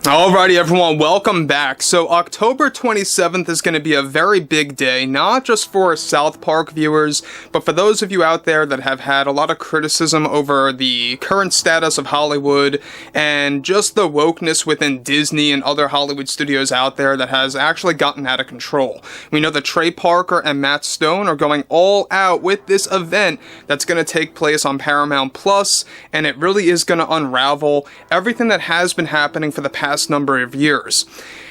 Alrighty everyone, welcome back. So October 27th is going to be a very big day, not just for South Park viewers, but for those of you out there that have had a lot of criticism over the current status of Hollywood and just the wokeness within Disney and other Hollywood studios out there that has actually gotten out of control. We know that Trey Parker and Matt Stone are going all out with this event that's going to take place on Paramount Plus, and it really is going to unravel everything that has been happening for the past number of years.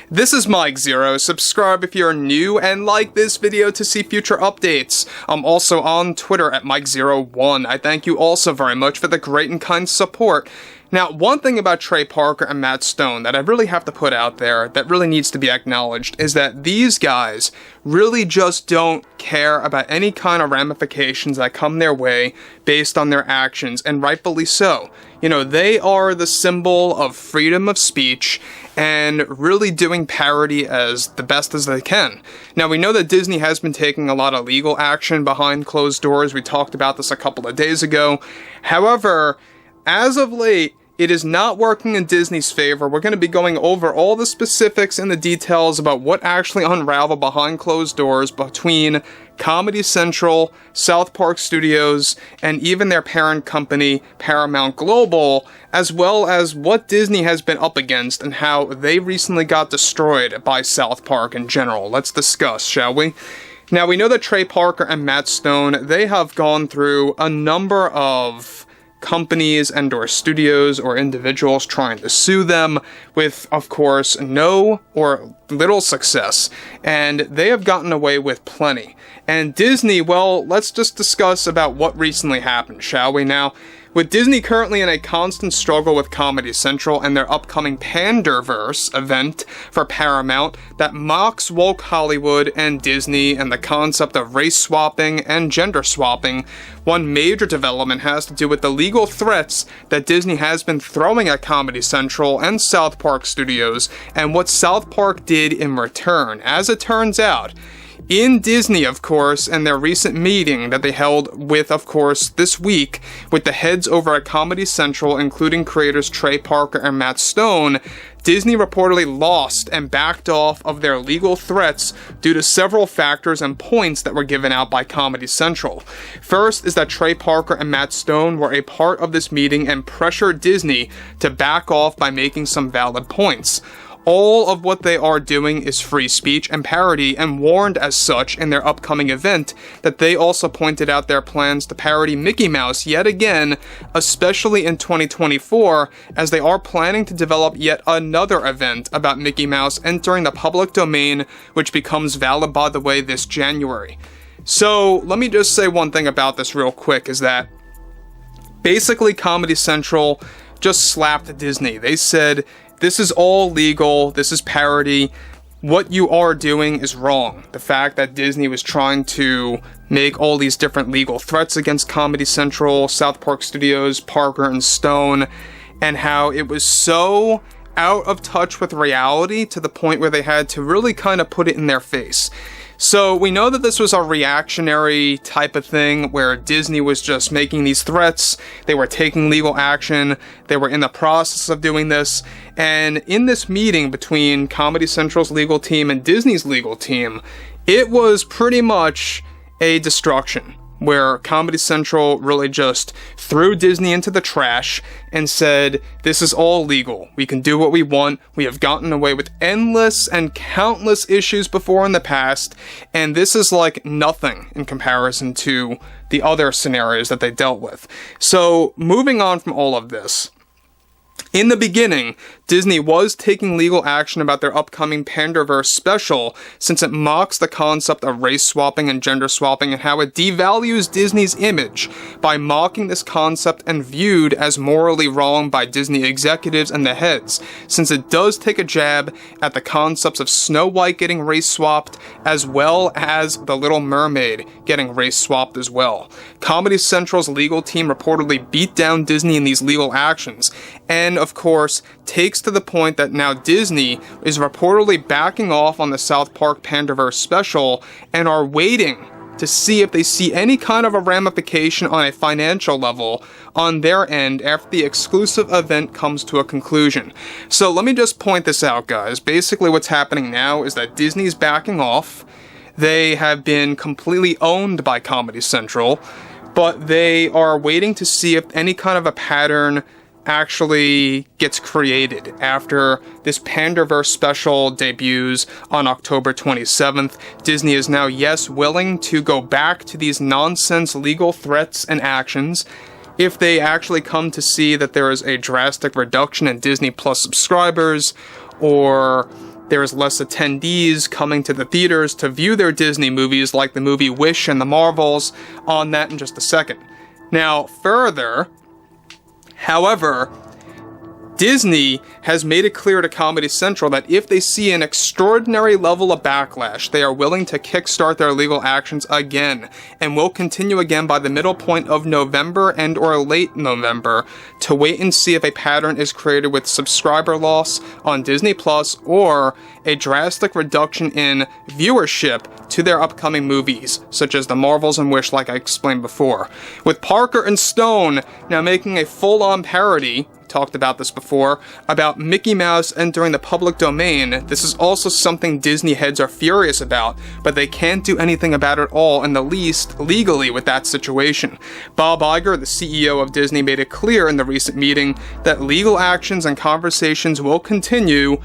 This is Mike Zero. Subscribe if you're new and like this video to see future updates. I'm also on Twitter at Mike01. I thank you also very much for the great and kind support. Now, one thing about Trey Parker and Matt Stone that I really have to put out there that really needs to be acknowledged is that these guys really just don't care about any kind of ramifications that come their way based on their actions, and rightfully so. You know, they are the symbol of freedom of speech and really doing parody as the best as they can. Now, we know that Disney has been taking a lot of legal action behind closed doors. We talked about this a couple of days ago. However, as of late, it is not working in Disney's favor. We're going to be going over all the specifics and the details about what actually unraveled behind closed doors between Comedy Central, South Park Studios, and even their parent company, Paramount Global, as well as what Disney has been up against and how they recently got destroyed by South Park in general. Let's discuss, shall we? Now, we know that Trey Parker and Matt Stone, they have gone through a number of companies and or studios or individuals trying to sue them with, of course, no or little success, and they have gotten away with plenty. And Disney, well, let's just discuss about what recently happened, shall we? Now, with Disney currently in a constant struggle with Comedy Central and their upcoming panderverse event for Paramount that mocks woke Hollywood and Disney and the concept of race swapping and gender swapping, one major development has to do with the legal threats that Disney has been throwing at Comedy Central and South Park Studios and what South Park did in return. As it turns out, in Disney, of course, and their recent meeting that they held with, of course, this week, with the heads over at Comedy Central, including creators Trey Parker and Matt Stone, Disney reportedly lost and backed off of their legal threats due to several factors and points that were given out by Comedy Central. First is that Trey Parker and Matt Stone were a part of this meeting and pressured Disney to back off by making some valid points. All of what they are doing is free speech and parody, and warned as such in their upcoming event that they also pointed out their plans to parody Mickey Mouse yet again, especially in 2024, as they are planning to develop yet another event about Mickey Mouse entering the public domain, which becomes valid, by the way, this January. So, let me just say one thing about this real quick, is that basically Comedy Central just slapped Disney. They said, this is all legal, this is parody, what you are doing is wrong. The fact that Disney was trying to make all these different legal threats against Comedy Central, South Park Studios, Parker and Stone, and how it was so out of touch with reality to the point where they had to really kind of put it in their face. So we know that this was a reactionary type of thing where Disney was just making these threats, they were taking legal action, they were in the process of doing this, and in this meeting between Comedy Central's legal team and Disney's legal team, it was pretty much a destruction, where Comedy Central really just threw Disney into the trash and said, this is all legal, we can do what we want, we have gotten away with endless and countless issues before in the past, and this is like nothing in comparison to the other scenarios that they dealt with. So, moving on from all of this, in the beginning, Disney was taking legal action about their upcoming panderverse special, since it mocks the concept of race swapping and gender swapping and how it devalues Disney's image by mocking this concept and viewed as morally wrong by Disney executives and the heads, since it does take a jab at the concepts of Snow White getting race swapped, as well as The Little Mermaid getting race swapped as well. Comedy Central's legal team reportedly beat down Disney in these legal actions, and of course, takes to the point that now Disney is reportedly backing off on the South Park Panderverse special and are waiting to see if they see any kind of a ramification on a financial level on their end after the exclusive event comes to a conclusion. So let me just point this out, guys. Basically what's happening now is that Disney's backing off. They have been completely owned by Comedy Central, but they are waiting to see if any kind of a pattern actually gets created after this panderverse special debuts on October 27th. Disney is now, yes, willing to go back to these nonsense legal threats and actions if they actually come to see that there is a drastic reduction in Disney Plus subscribers, or there is less attendees coming to the theaters to view their Disney movies like the movie Wish and the Marvels. On that in just a second. Now, further, however, Disney has made it clear to Comedy Central that if they see an extraordinary level of backlash, they are willing to kickstart their legal actions again, and will continue again by the middle point of November and or late November to wait and see if a pattern is created with subscriber loss on Disney Plus or a drastic reduction in viewership to their upcoming movies, such as The Marvels and Wish, like I explained before. With Parker and Stone now making a full-on parody, talked about this before, about Mickey Mouse entering the public domain, this is also something Disney heads are furious about, but they can't do anything about it all, in the least legally, with that situation. Bob Iger, the CEO of Disney, made it clear in the recent meeting that legal actions and conversations will continue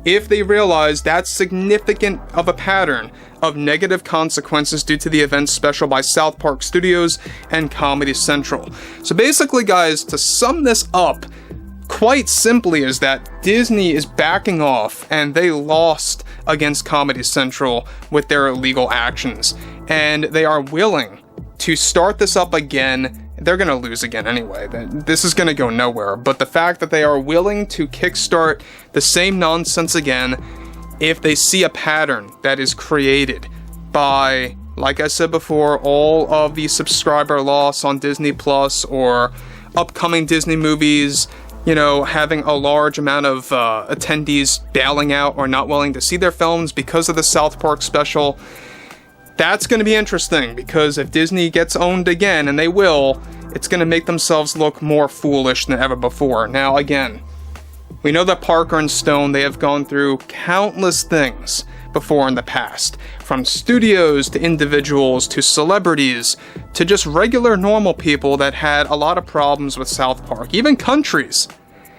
if they realize that's significant of a pattern of negative consequences due to the event special by South Park Studios and Comedy Central. So basically, guys, to sum this up, quite simply is that Disney is backing off, and they lost against Comedy Central with their illegal actions, and they are willing to start this up again. They're going to lose again anyway. This is going to go nowhere. But the fact that they are willing to kickstart the same nonsense again if they see a pattern that is created by, like I said before, all of the subscriber loss on Disney Plus or upcoming Disney movies, you know, having a large amount of attendees bailing out or not willing to see their films because of the South Park special. That's going to be interesting, because if Disney gets owned again, and they will, it's going to make themselves look more foolish than ever before. Now, again, we know that Parker and Stone, they have gone through countless things before in the past, from studios to individuals to celebrities to just regular normal people that had a lot of problems with South Park, even countries.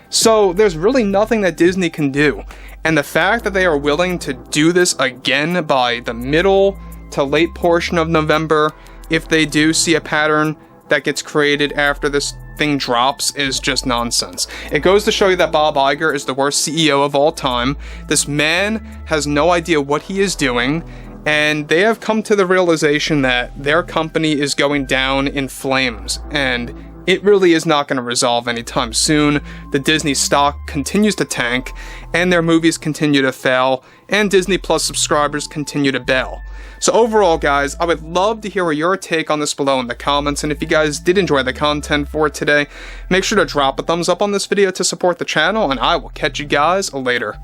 So there's really nothing that Disney can do. And the fact that they are willing to do this again by the middle to late portion of November, if they do see a pattern that gets created after this thing drops, is just nonsense. It goes to show you that Bob Iger is the worst CEO of all time. This man has no idea what he is doing, and they have come to the realization that their company is going down in flames, and it really is not going to resolve anytime soon. The Disney stock continues to tank, and their movies continue to fail, and Disney Plus subscribers continue to bail. So overall, guys, I would love to hear your take on this below in the comments, and if you guys did enjoy the content for today, make sure to drop a thumbs up on this video to support the channel, and I will catch you guys later.